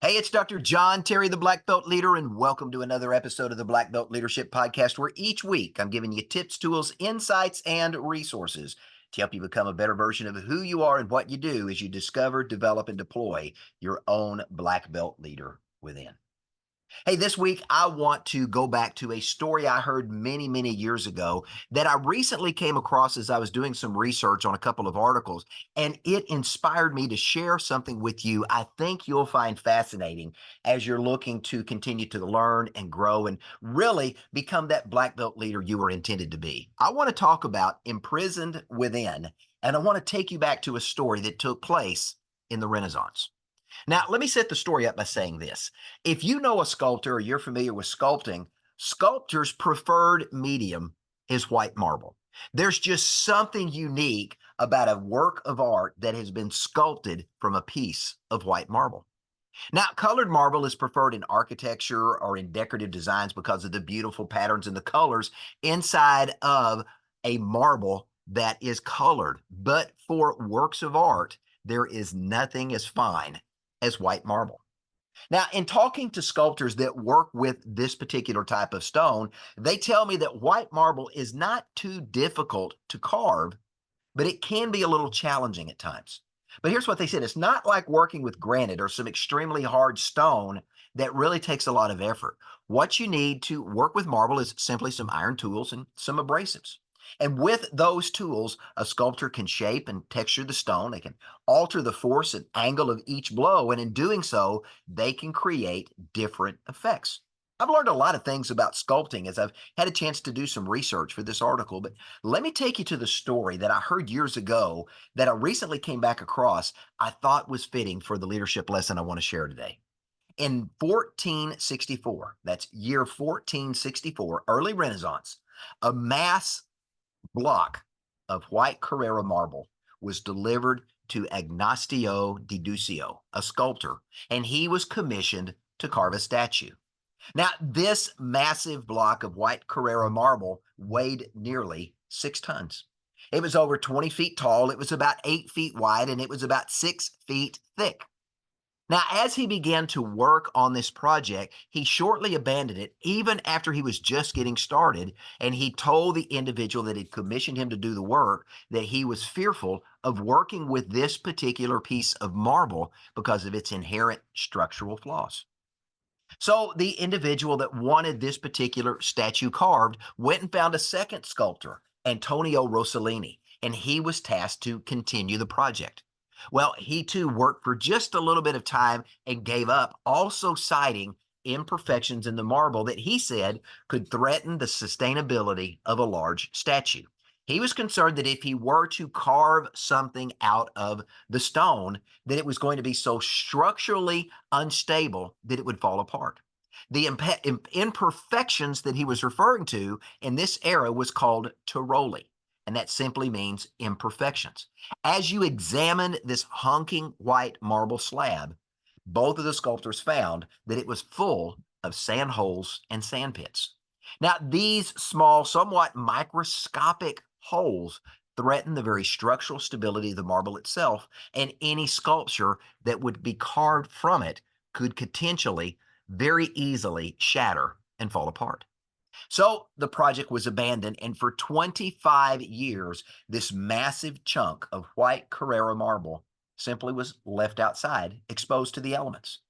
Hey, it's Dr. John Terry, the Black Belt Leader, and welcome to another episode of the Black Belt Leadership Podcast, where each week I'm giving you tips, tools, insights, and resources to help you become a better version of who you are and what you do as you discover, develop, and deploy your own Black Belt Leader within. Hey, this week I want to go back to a story I heard many, many years ago that I recently came across as I was doing some research on a couple of articles, and it inspired me to share something with you I think you'll find fascinating as you're looking to continue to learn and grow and really become that black belt leader you were intended to be. I want to talk about Imprisoned Within, and I want to take you back to a story that took place in the Renaissance. Now, let me set the story up by saying this. If you know a sculptor or you're familiar with sculpting, sculptors' preferred medium is white marble. There's just something unique about a work of art that has been sculpted from a piece of white marble. Now, colored marble is preferred in architecture or in decorative designs because of the beautiful patterns and the colors inside of a marble that is colored. But for works of art, there is nothing as fine as white marble. Now, in talking to sculptors that work with this particular type of stone, they tell me that white marble is not too difficult to carve, but it can be a little challenging at times. But here's what they said. It's not like working with granite or some extremely hard stone that really takes a lot of effort. What you need to work with marble is simply some iron tools and some abrasives. And with those tools, a sculptor can shape and texture the stone. They can alter the force and angle of each blow. And in doing so, they can create different effects. I've learned a lot of things about sculpting as I've had a chance to do some research for this article, but let me take you to the story that I heard years ago that I recently came back across I thought was fitting for the leadership lesson I want to share today. In 1464, that's year 1464, early Renaissance, a mass block of white Carrara marble was delivered to Agnastio di Duccio, a sculptor, and he was commissioned to carve a statue. Now, this massive block of white Carrara marble weighed nearly 6 tons. It was over 20 feet tall, it was about 8 feet wide, and it was about 6 feet thick. Now, as he began to work on this project, he shortly abandoned it, even after he was just getting started. And he told the individual that had commissioned him to do the work that he was fearful of working with this particular piece of marble because of its inherent structural flaws. So the individual that wanted this particular statue carved went and found a second sculptor, Antonio Rossellini, and he was tasked to continue the project. Well, he too worked for just a little bit of time and gave up, also citing imperfections in the marble that he said could threaten the sustainability of a large statue. He was concerned that if he were to carve something out of the stone, that it was going to be so structurally unstable that it would fall apart. The imperfections that he was referring to in this era was called Tiroli, and that simply means imperfections. As you examine this honking white marble slab, both of the sculptors found that it was full of sand holes and sand pits. Now, these small, somewhat microscopic holes threaten the very structural stability of the marble itself, and any sculpture that would be carved from it could potentially very easily shatter and fall apart. So the project was abandoned, and for 25 years, this massive chunk of white Carrara marble simply was left outside, exposed to the elements.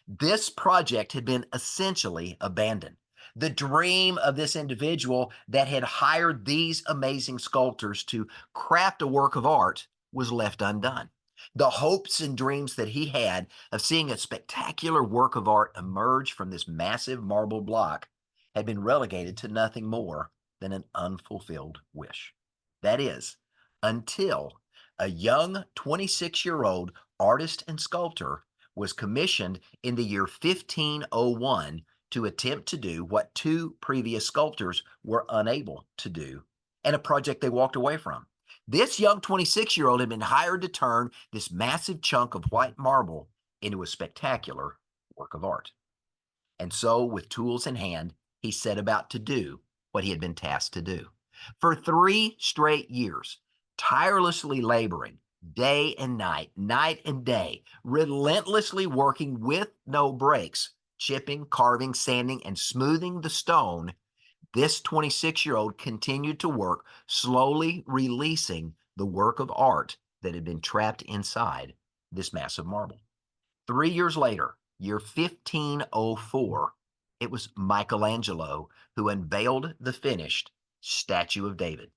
This project had been essentially abandoned. The dream of this individual that had hired these amazing sculptors to craft a work of art was left undone. The hopes and dreams that he had of seeing a spectacular work of art emerge from this massive marble block had been relegated to nothing more than an unfulfilled wish. That is, until a young 26-year-old artist and sculptor was commissioned in the year 1501 to attempt to do what 2 previous sculptors were unable to do, and a project they walked away from. This young 26-year-old had been hired to turn this massive chunk of white marble into a spectacular work of art. And so, with tools in hand, he set about to do what he had been tasked to do. For 3 straight years, tirelessly laboring, day and night, night and day, relentlessly working with no breaks, chipping, carving, sanding, and smoothing the stone. This 26-year-old continued to work, slowly releasing the work of art that had been trapped inside this massive marble. 3 years later, year 1504, it was Michelangelo who unveiled the finished statue of David.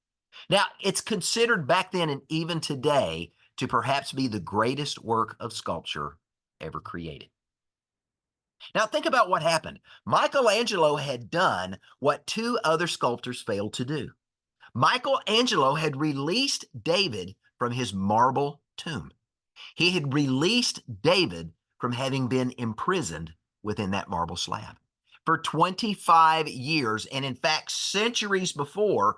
Now, it's considered back then and even today to perhaps be the greatest work of sculpture ever created. Now, think about what happened. Michelangelo had done what two other sculptors failed to do. Michelangelo had released David from his marble tomb. He had released David from having been imprisoned within that marble slab for 25 years. And in fact, centuries before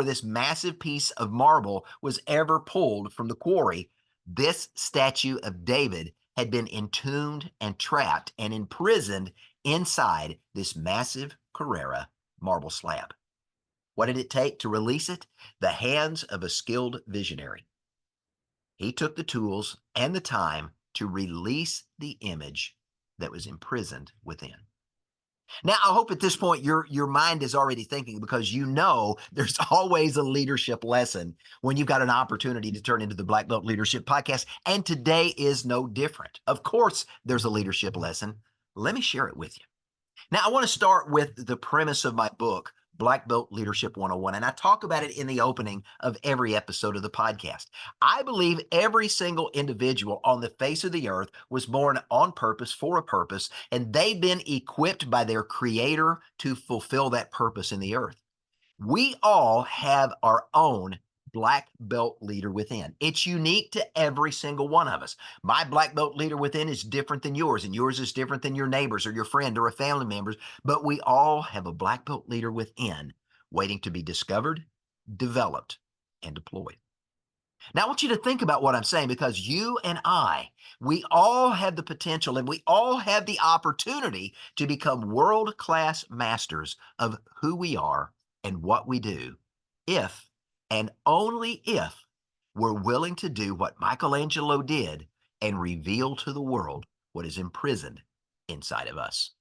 this massive piece of marble was ever pulled from the quarry, this statue of David had been entombed and trapped and imprisoned inside this massive Carrara marble slab. What did it take to release it? The hands of a skilled visionary. He took the tools and the time to release the image that was imprisoned within. Now, I hope at this point your mind is already thinking, because you know there's always a leadership lesson when you've got an opportunity to turn into the Black Belt Leadership Podcast, and today is no different. Of course, there's a leadership lesson. Let me share it with you. Now, I want to start with the premise of my book, Black Belt Leadership 101, and I talk about it in the opening of every episode of the podcast. I believe every single individual on the face of the earth was born on purpose for a purpose, and they've been equipped by their Creator to fulfill that purpose in the earth. We all have our own black belt leader within. It's unique to every single one of us. My black belt leader within is different than yours, and yours is different than your neighbors or your friend or a family member's, but we all have a black belt leader within waiting to be discovered, developed, and deployed. Now, I want you to think about what I'm saying, because you and I, we all have the potential and we all have the opportunity to become world-class masters of who we are and what we do, if and only if we're willing to do what Michelangelo did and reveal to the world what is imprisoned inside of us.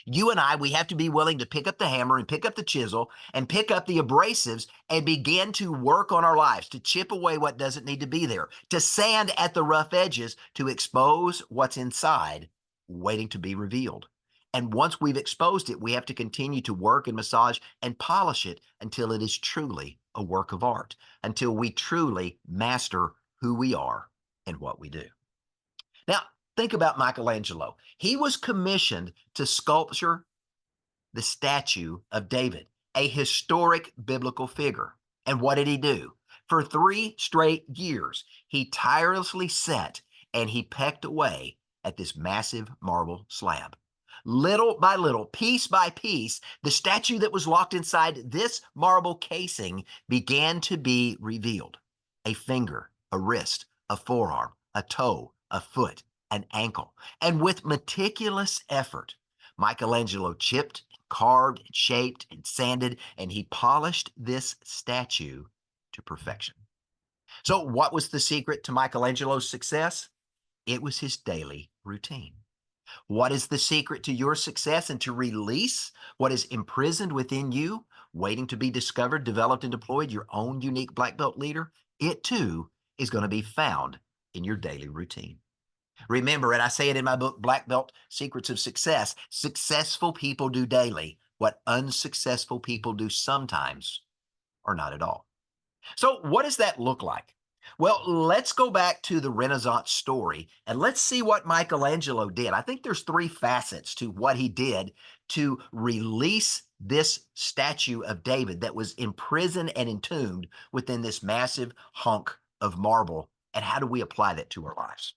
You and I, we have to be willing to pick up the hammer and pick up the chisel and pick up the abrasives and begin to work on our lives, to chip away what doesn't need to be there, to sand at the rough edges, to expose what's inside, waiting to be revealed. And once we've exposed it, we have to continue to work and massage and polish it until it is truly a work of art, until we truly master who we are and what we do. Now, think about Michelangelo. He was commissioned to sculpture the statue of David, a historic biblical figure. And what did he do? For 3 straight years, he tirelessly sat and he pecked away at this massive marble slab. Little by little, piece by piece, the statue that was locked inside this marble casing began to be revealed. A finger, a wrist, a forearm, a toe, a foot, an ankle. And with meticulous effort, Michelangelo chipped, carved, and shaped, and sanded, and he polished this statue to perfection. So what was the secret to Michelangelo's success? It was his daily routine. What is the secret to your success and to release what is imprisoned within you, waiting to be discovered, developed, and deployed, your own unique black belt leader? It too is going to be found in your daily routine. Remember, and I say it in my book, Black Belt Secrets of Success, successful people do daily what unsuccessful people do sometimes or not at all. So what does that look like? Well, let's go back to the Renaissance story and let's see what Michelangelo did. I think there's 3 facets to what he did to release this statue of David that was imprisoned and entombed within this massive hunk of marble. And how do we apply that to our lives?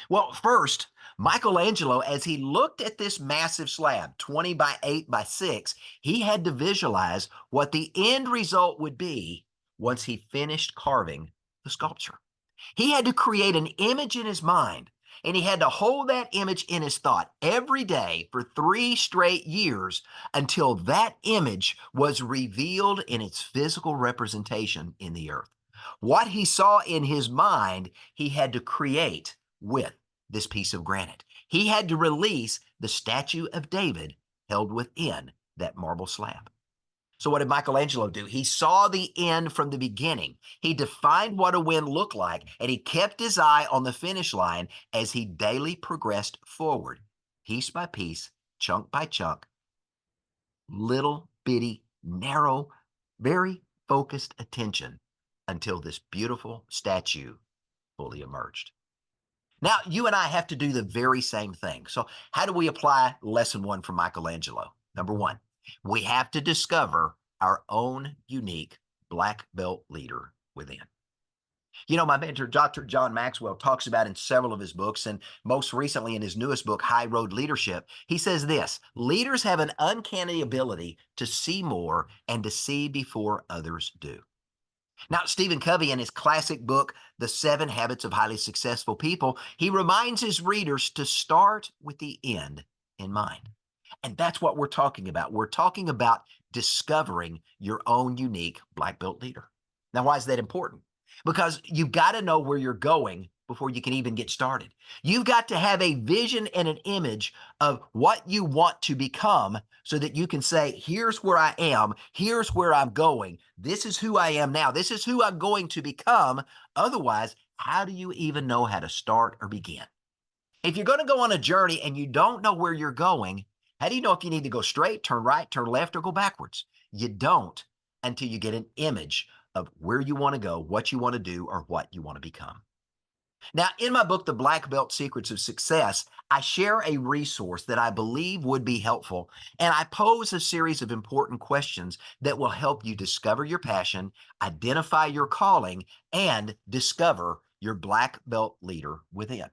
Well, first, Michelangelo, as he looked at this massive slab, 20 by 8 by 6, he had to visualize what the end result would be once he finished carving the sculpture. He had to create an image in his mind, and he had to hold that image in his thought every day for 3 straight years until that image was revealed in its physical representation in the earth. What he saw in his mind, he had to create with this piece of granite. He had to release the statue of David held within that marble slab. So, what did Michelangelo do? He saw the end from the beginning. He defined what a win looked like, and he kept his eye on the finish line as he daily progressed forward, piece by piece, chunk by chunk, little bitty, narrow, very focused attention until this beautiful statue fully emerged. Now, you and I have to do the very same thing. So, how do we apply lesson one from Michelangelo? Number one, we have to discover our own unique black belt leader within. You know, my mentor, Dr. John Maxwell, talks about in several of his books, and most recently in his newest book, High Road Leadership, he says this: leaders have an uncanny ability to see more and to see before others do. Now, Stephen Covey, in his classic book, The 7 Habits of Highly Successful People, he reminds his readers to start with the end in mind. And that's what we're talking about. We're talking about discovering your own unique black belt leader. Now, why is that important? Because you've got to know where you're going before you can even get started. You've got to have a vision and an image of what you want to become so that you can say, here's where I am, here's where I'm going, this is who I am now, this is who I'm going to become. Otherwise, how do you even know how to start or begin? If you're going to go on a journey and you don't know where you're going, how do you know if you need to go straight, turn right, turn left, or go backwards? You don't until you get an image of where you want to go, what you want to do, or what you want to become. Now, in my book, The Black Belt Secrets of Success, I share a resource that I believe would be helpful, and I pose a series of important questions that will help you discover your passion, identify your calling, and discover your black belt leader within.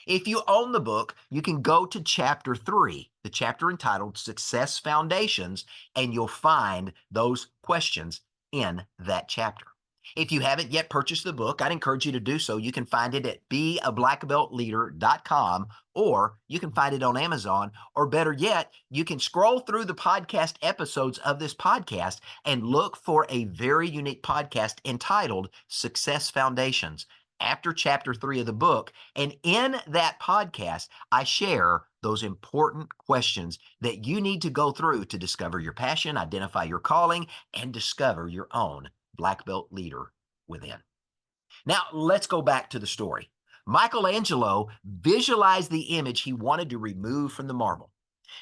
If you own the book, you can go to chapter 3, the chapter entitled Success Foundations, and you'll find those questions in that chapter. If you haven't yet purchased the book, I'd encourage you to do so. You can find it at beablackbeltleader.com, or you can find it on Amazon, or better yet, you can scroll through the podcast episodes of this podcast and look for a very unique podcast entitled Success Foundations after chapter 3 of the book. And in that podcast, I share those important questions that you need to go through to discover your passion, identify your calling, and discover your own black belt leader within. Now, let's go back to the story. Michelangelo visualized the image he wanted to remove from the marble.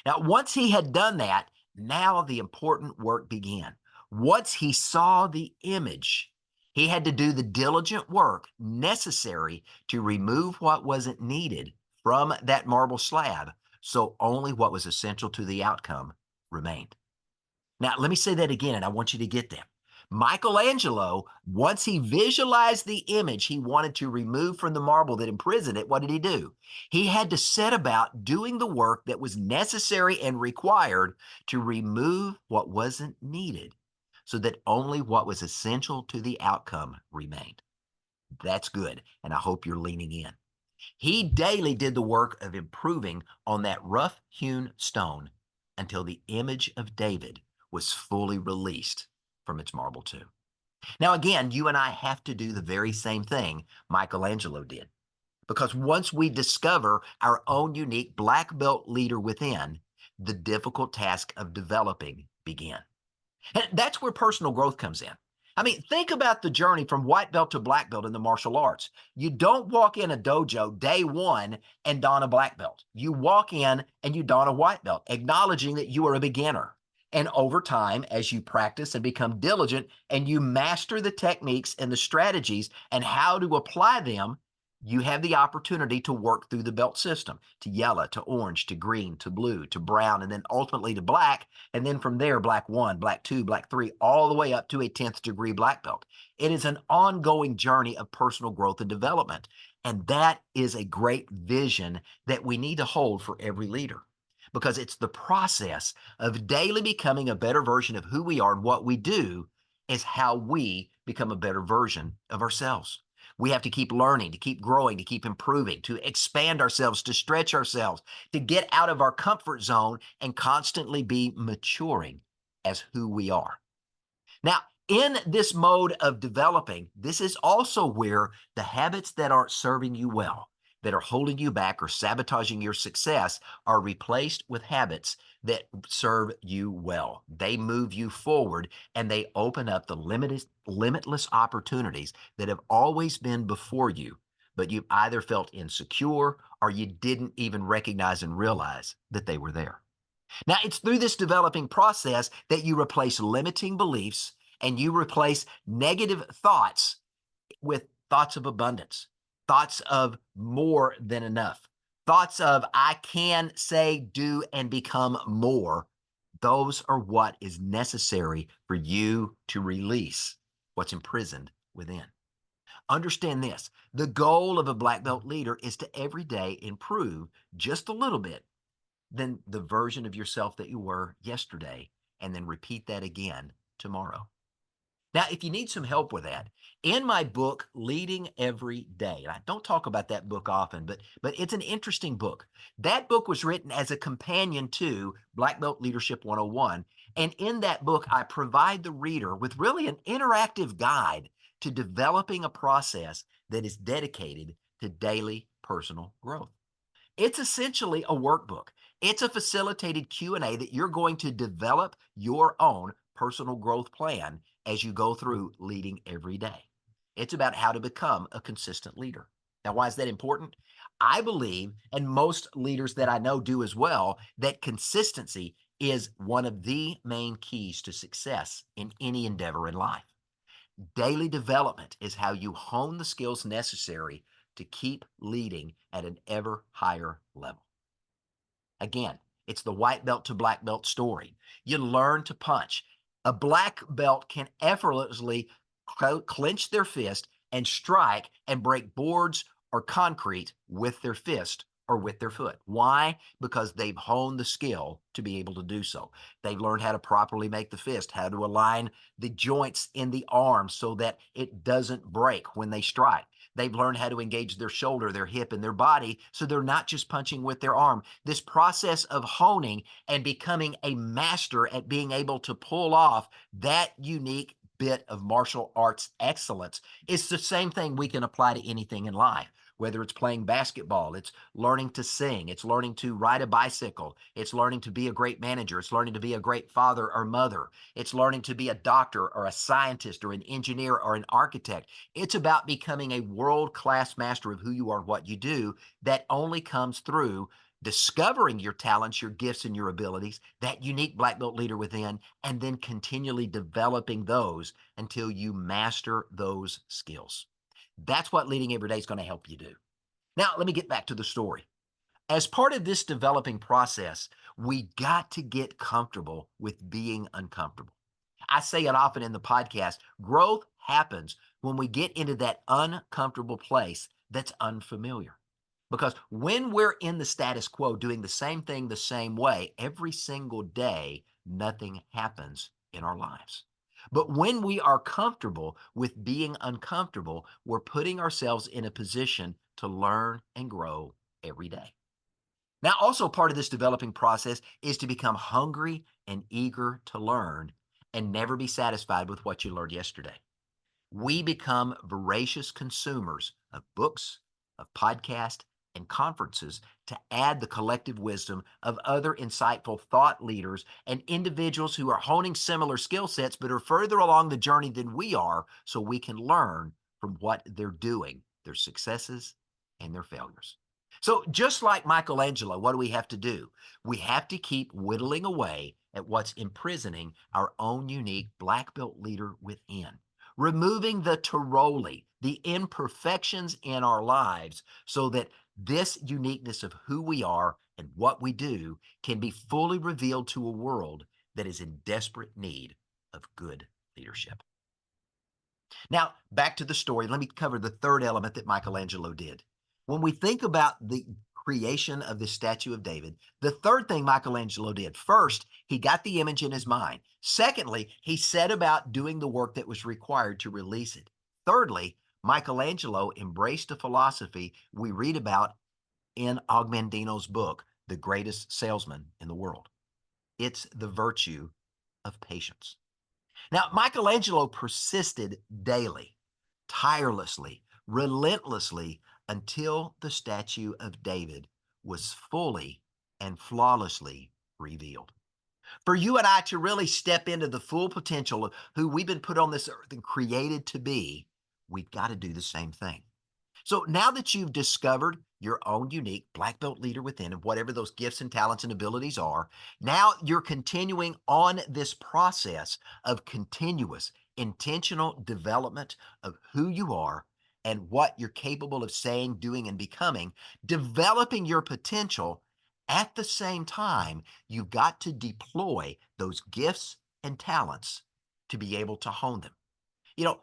Now, once he had done that, now the important work began. Once he saw the image, he had to do the diligent work necessary to remove what wasn't needed from that marble slab, so only what was essential to the outcome remained. Now, let me say that again, and I want you to get that. Michelangelo, once he visualized the image he wanted to remove from the marble that imprisoned it, what did he do? He had to set about doing the work that was necessary and required to remove what wasn't needed, so that only what was essential to the outcome remained. That's good, and I hope you're leaning in. He daily did the work of improving on that rough-hewn stone until the image of David was fully released from its marble tomb. Now, again, you and I have to do the very same thing Michelangelo did, because once we discover our own unique black belt leader within, the difficult task of developing began. And that's where personal growth comes in. I mean, think about the journey from white belt to black belt in the martial arts. You don't walk in a dojo day one and don a black belt. You walk in and you don a white belt, acknowledging that you are a beginner. And over time, as you practice and become diligent and you master the techniques and the strategies and how to apply them, you have the opportunity to work through the belt system, to yellow, to orange, to green, to blue, to brown, and then ultimately to black. And then from there, black 1, black 2, black 3, all the way up to a 10th degree black belt. It is an ongoing journey of personal growth and development. And that is a great vision that we need to hold for every leader, because it's the process of daily becoming a better version of who we are and what we do is how we become a better version of ourselves. We have to keep learning, to keep growing, to keep improving, to expand ourselves, to stretch ourselves, to get out of our comfort zone and constantly be maturing as who we are. Now, In this mode of developing, this is also where the habits that aren't serving you well, that are holding you back or sabotaging your success, are replaced with habits that serve you well. They move you forward and they open up the limitless opportunities that have always been before you, but you've either felt insecure or you didn't even recognize and realize that they were there. Now, it's through this developing process that you replace limiting beliefs and you replace negative thoughts with thoughts of abundance, thoughts of more than enough, thoughts of I can say, do, and become more. Those are what is necessary for you to release what's imprisoned within. Understand this, the goal of a black belt leader is to every day improve just a little bit than the version of yourself that you were yesterday, and then repeat that again tomorrow. Now, if you need some help with that, in my book, Leading Every Day, and I don't talk about that book often, but it's an interesting book. That book was written as a companion to Black Belt Leadership 101. And in that book, I provide the reader with really an interactive guide to developing a process that is dedicated to daily personal growth. It's essentially a workbook. It's a facilitated Q&A that you're going to develop your own personal growth plan as you go through leading every day. It's about how to become a consistent leader. Now, why is that important? I believe, and most leaders that I know do as well, that consistency is one of the main keys to success in any endeavor in life. Daily development is how you hone the skills necessary to keep leading at an ever higher level. Again, it's the white belt to black belt story. You learn to punch. A black belt can effortlessly clench their fist and strike and break boards or concrete with their fist or with their foot. Why? Because they've honed the skill to be able to do so. They've learned how to properly make the fist, how to align the joints in the arm so that it doesn't break when they strike. They've learned how to engage their shoulder, their hip, and their body so they're not just punching with their arm. This process of honing and becoming a master at being able to pull off that unique bit of martial arts excellence is the same thing we can apply to anything in life. Whether it's playing basketball, it's learning to sing, it's learning to ride a bicycle, it's learning to be a great manager, it's learning to be a great father or mother, it's learning to be a doctor or a scientist or an engineer or an architect. It's about becoming a world-class master of who you are, what you do. That only comes through discovering your talents, your gifts, and your abilities, that unique black belt leader within, and then continually developing those until you master those skills. That's what leading every day is going to help you do. Now, let me get back to the story. As part of this developing process, we got to get comfortable with being uncomfortable. I say it often in the podcast, growth happens when we get into that uncomfortable place that's unfamiliar. Because when we're in the status quo, doing the same thing the same way every single day, nothing happens in our lives. But when we are comfortable with being uncomfortable, we're putting ourselves in a position to learn and grow every day. Now, also part of this developing process is to become hungry and eager to learn and never be satisfied with what you learned yesterday. We become voracious consumers of books, of podcasts, and conferences to add the collective wisdom of other insightful thought leaders and individuals who are honing similar skill sets but are further along the journey than we are, so we can learn from what they're doing, their successes and their failures. So just like Michelangelo, what do we have to do? We have to keep whittling away at what's imprisoning our own unique black belt leader within, removing the Tiroli, the imperfections in our lives, so that this uniqueness of who we are and what we do can be fully revealed to a world that is in desperate need of good leadership. Now, back to the story. Let me cover the third element that Michelangelo did. When we think about the creation of this statue of David, the third thing Michelangelo did, first, he got the image in his mind. Secondly, he set about doing the work that was required to release it. Thirdly, Michelangelo embraced a philosophy we read about in Augmendino's book, The Greatest Salesman in the World. It's the virtue of patience. Now, Michelangelo persisted daily, tirelessly, relentlessly until the statue of David was fully and flawlessly revealed. For you and I to really step into the full potential of who we've been put on this earth and created to be, we've got to do the same thing. So now that you've discovered your own unique black belt leader within and whatever those gifts and talents and abilities are, now you're continuing on this process of continuous intentional development of who you are and what you're capable of saying, doing, and becoming, developing your potential. At the same time, you've got to deploy those gifts and talents to be able to hone them.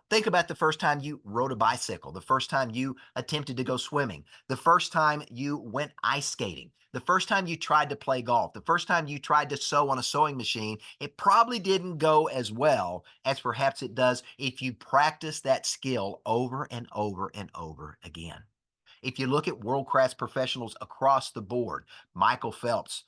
Think about the first time you rode a bicycle, the first time you attempted to go swimming, the first time you went ice skating, the first time you tried to play golf, the first time you tried to sew on a sewing machine. It probably didn't go as well as perhaps it does if you practice that skill over and over and over again. If you look at world class professionals across the board, Michael Phelps,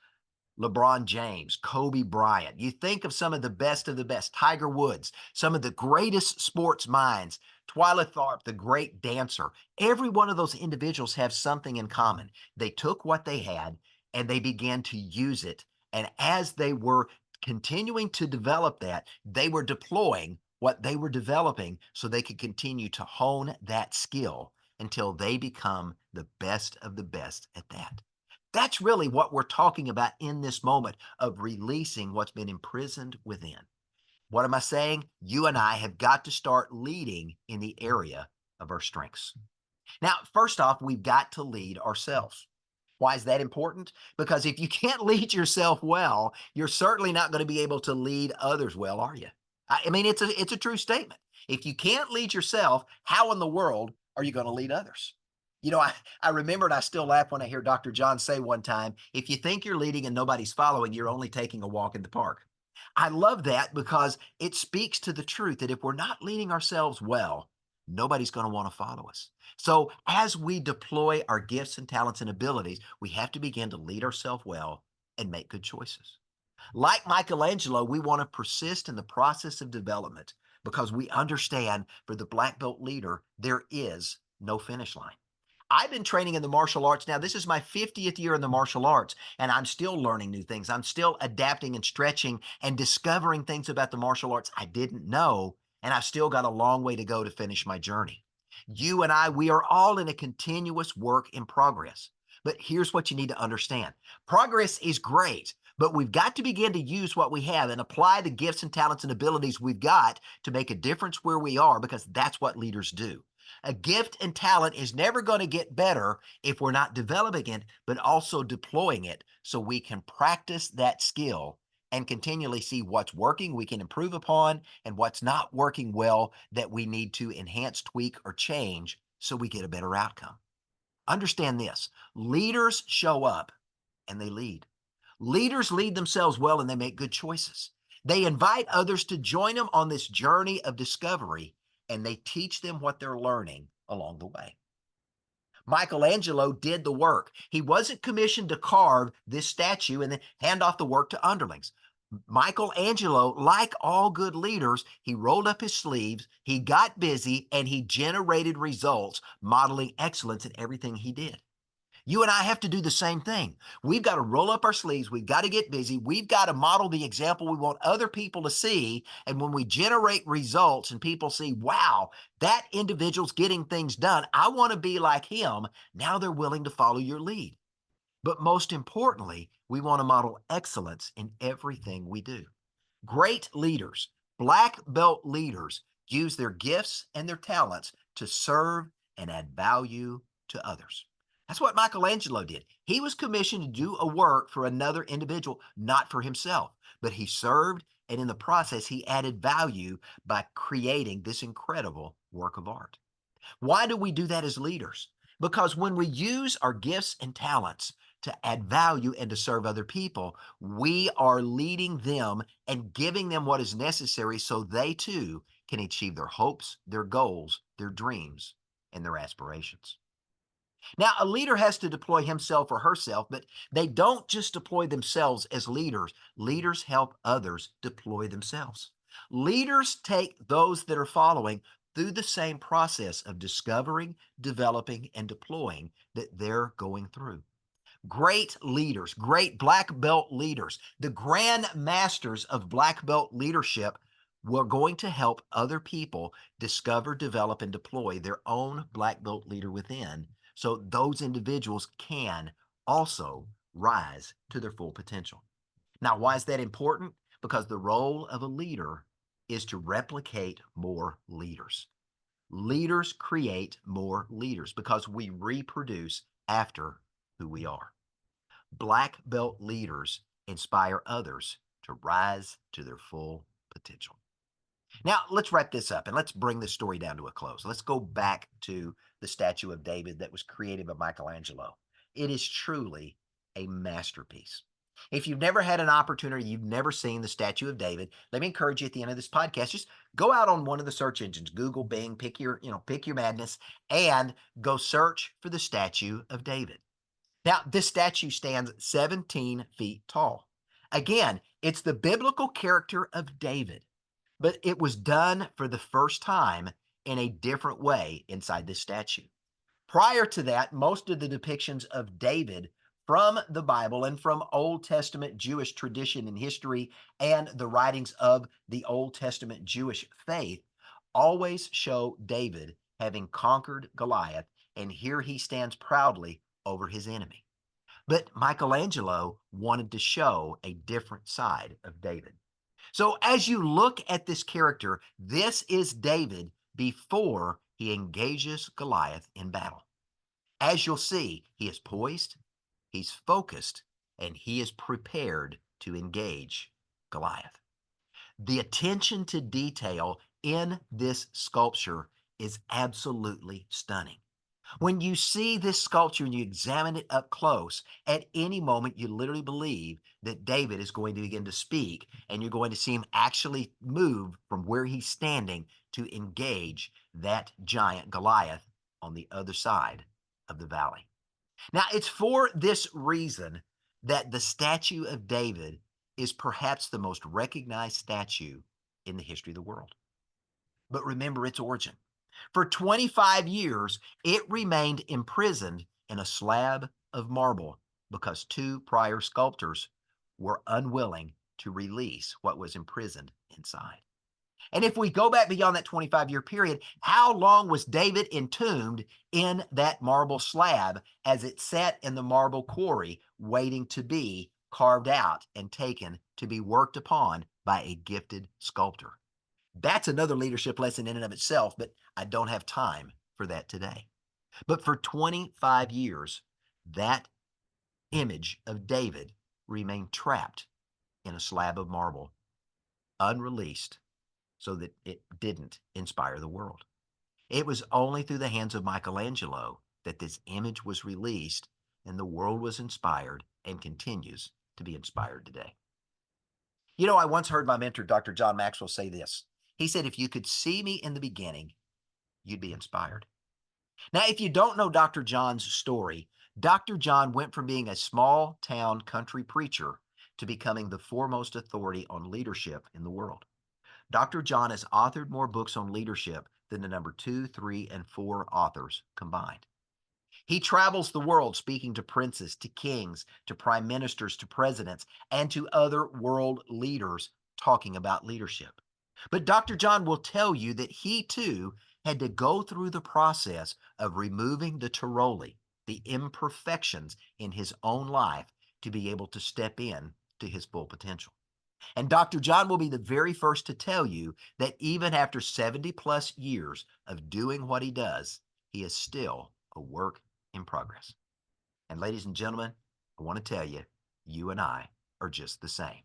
LeBron James, Kobe Bryant. You think of the best, Tiger Woods, some of the greatest sports minds, Twyla Tharp, the great dancer. Every one of those individuals have something in common. They took what they had and they began to use it. And as they were continuing to develop that, they were deploying what they were developing so they could continue to hone that skill until they become the best of the best at that. That's really what we're talking about in this moment of releasing what's been imprisoned within. What am I saying? You and I have got to start leading in the area of our strengths. Now, first off, we've got to lead ourselves. Why is that important? Because if you can't lead yourself well, you're certainly not going to be able to lead others well, are you? I mean, it's a true statement. If you can't lead yourself, how in the world are you going to lead others? I remember and I still laugh when I hear Dr. John say one time, if you think you're leading and nobody's following, you're only taking a walk in the park. I love that because it speaks to the truth that if we're not leading ourselves well, nobody's going to want to follow us. So as we deploy our gifts and talents and abilities, we have to begin to lead ourselves well and make good choices. Like Michelangelo, we want to persist in the process of development because we understand for the black belt leader, there is no finish line. I've been training in the martial arts now. This is my 50th year in the martial arts, and I'm still learning new things. I'm still adapting and stretching and discovering things about the martial arts I didn't know, and I've still got a long way to go to finish my journey. You and I, we are all in a continuous work in progress. But here's what you need to understand. Progress is great, but we've got to begin to use what we have and apply the gifts and talents and abilities we've got to make a difference where we are because that's what leaders do. A gift and talent is never going to get better if we're not developing it, but also deploying it so we can practice that skill and continually see what's working we can improve upon and what's not working well that we need to enhance, tweak, or change so we get a better outcome. Understand this, leaders show up and they lead. Leaders lead themselves well and they make good choices. They invite others to join them on this journey of discovery and they teach them what they're learning along the way. Michelangelo did the work. He wasn't commissioned to carve this statue and then hand off the work to underlings. Michelangelo, like all good leaders, he rolled up his sleeves, he got busy, and he generated results, modeling excellence in everything he did. You and I have to do the same thing. We've got to roll up our sleeves. We've got to get busy. We've got to model the example we want other people to see. And when we generate results and people see, wow, that individual's getting things done, I want to be like him. Now they're willing to follow your lead. But most importantly, we want to model excellence in everything we do. Great leaders, black belt leaders, use their gifts and their talents to serve and add value to others. That's what Michelangelo did. He was commissioned to do a work for another individual, not for himself, but he served, and in the process, he added value by creating this incredible work of art. Why do we do that as leaders? Because when we use our gifts and talents to add value and to serve other people, we are leading them and giving them what is necessary so they too can achieve their hopes, their goals, their dreams, and their aspirations. Now, a leader has to deploy himself or herself, but they don't just deploy themselves as leaders. Leaders help others deploy themselves. Leaders take those that are following through the same process of discovering, developing, and deploying that they're going through. Great leaders, great black belt leaders, the grand masters of black belt leadership were going to help other people discover, develop, and deploy their own black belt leader within so those individuals can also rise to their full potential. Now, why is that important? Because the role of a leader is to replicate more leaders. Leaders create more leaders because we reproduce after who we are. Black belt leaders inspire others to rise to their full potential. Now, let's wrap this up and let's bring this story down to a close. Let's go back to the statue of David that was created by Michelangelo. It is truly a masterpiece. If you've never had an opportunity, you've never seen the statue of David, let me encourage you at the end of this podcast, just go out on one of the search engines, Google, Bing, pick your madness, and go search for the statue of David. Now, this statue stands 17 feet tall. Again, it's the biblical character of David, but it was done for the first time in a different way inside this statue. Prior to that, most of the depictions of David from the Bible and from Old Testament Jewish tradition and history and the writings of the Old Testament Jewish faith always show David having conquered Goliath, and here he stands proudly over his enemy. But Michelangelo wanted to show a different side of David. So as you look at this character, this is David before he engages Goliath in battle. As you'll see, he is poised, he's focused, and he is prepared to engage Goliath. The attention to detail in this sculpture is absolutely stunning. When you see this sculpture and you examine it up close, at any moment you literally believe that David is going to begin to speak and you're going to see him actually move from where he's standing to engage that giant Goliath on the other side of the valley. Now, it's for this reason that the statue of David is perhaps the most recognized statue in the history of the world. But remember its origin. For 25 years, it remained imprisoned in a slab of marble because two prior sculptors were unwilling to release what was imprisoned inside. And if we go back beyond that 25-year period, how long was David entombed in that marble slab as it sat in the marble quarry waiting to be carved out and taken to be worked upon by a gifted sculptor? That's another leadership lesson in and of itself, but I don't have time for that today. But for 25 years, that image of David remained trapped in a slab of marble, unreleased, so that it didn't inspire the world. It was only through the hands of Michelangelo that this image was released and the world was inspired and continues to be inspired today. You know, I once heard my mentor, Dr. John Maxwell, say this. He said, if you could see me in the beginning, you'd be inspired. Now, if you don't know Dr. John's story, Dr. John went from being a small town country preacher to becoming the foremost authority on leadership in the world. Dr. John has authored more books on leadership than the number 2, 3, and 4 authors combined. He travels the world speaking to princes, to kings, to prime ministers, to presidents, and to other world leaders talking about leadership. But Dr. John will tell you that he too had to go through the process of removing the Tiroli, the imperfections in his own life to be able to step in to his full potential. And Dr. John will be the very first to tell you that even after 70 plus years of doing what he does, he is still a work in progress. And ladies and gentlemen, I want to tell you, you and I are just the same.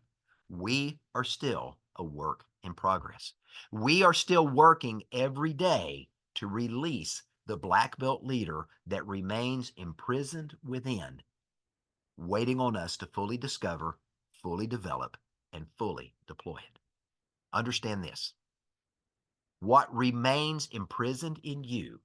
We are still a work in progress. We are still working every day to release the black belt leader that remains imprisoned within, waiting on us to fully discover, fully develop, and fully deploy it. Understand this. What remains imprisoned in you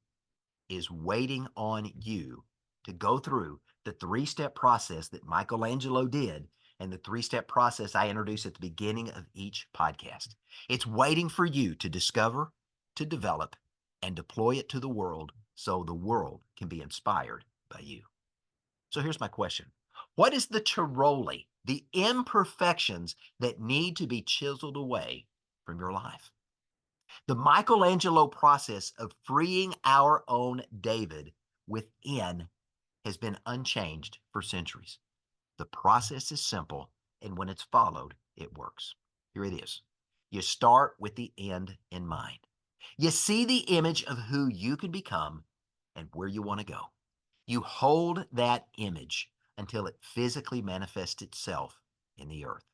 is waiting on you to go through the 3-step process that Michelangelo did and the three-step process I introduce at the beginning of each podcast. It's waiting for you to discover, to develop, and deploy it to the world so the world can be inspired by you. So here's my question. What is the chiroli, the imperfections that need to be chiseled away from your life? The Michelangelo process of freeing our own David within has been unchanged for centuries. The process is simple, and when it's followed, it works. Here it is. You start with the end in mind. You see the image of who you can become and where you want to go. You hold that image until it physically manifests itself in the earth.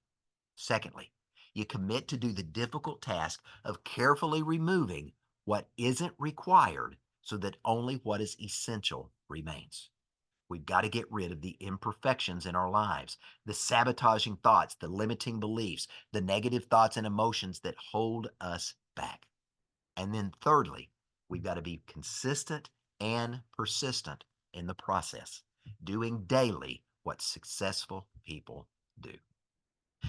Secondly, you commit to do the difficult task of carefully removing what isn't required so that only what is essential remains. We've got to get rid of the imperfections in our lives, the sabotaging thoughts, the limiting beliefs, the negative thoughts and emotions that hold us back. And then thirdly, we've got to be consistent and persistent in the process, doing daily what successful people do.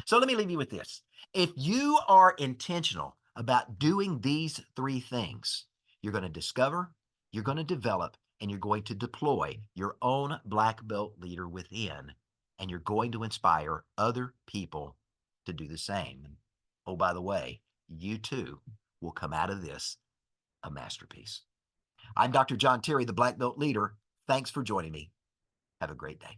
So let me leave you with this. If you are intentional about doing these three things, you're going to discover, you're going to develop, and you're going to deploy your own black belt leader within, and you're going to inspire other people to do the same. Oh, by the way, you too will come out of this a masterpiece. I'm Dr. John Terry, the Black Belt Leader. Thanks for joining me. Have a great day.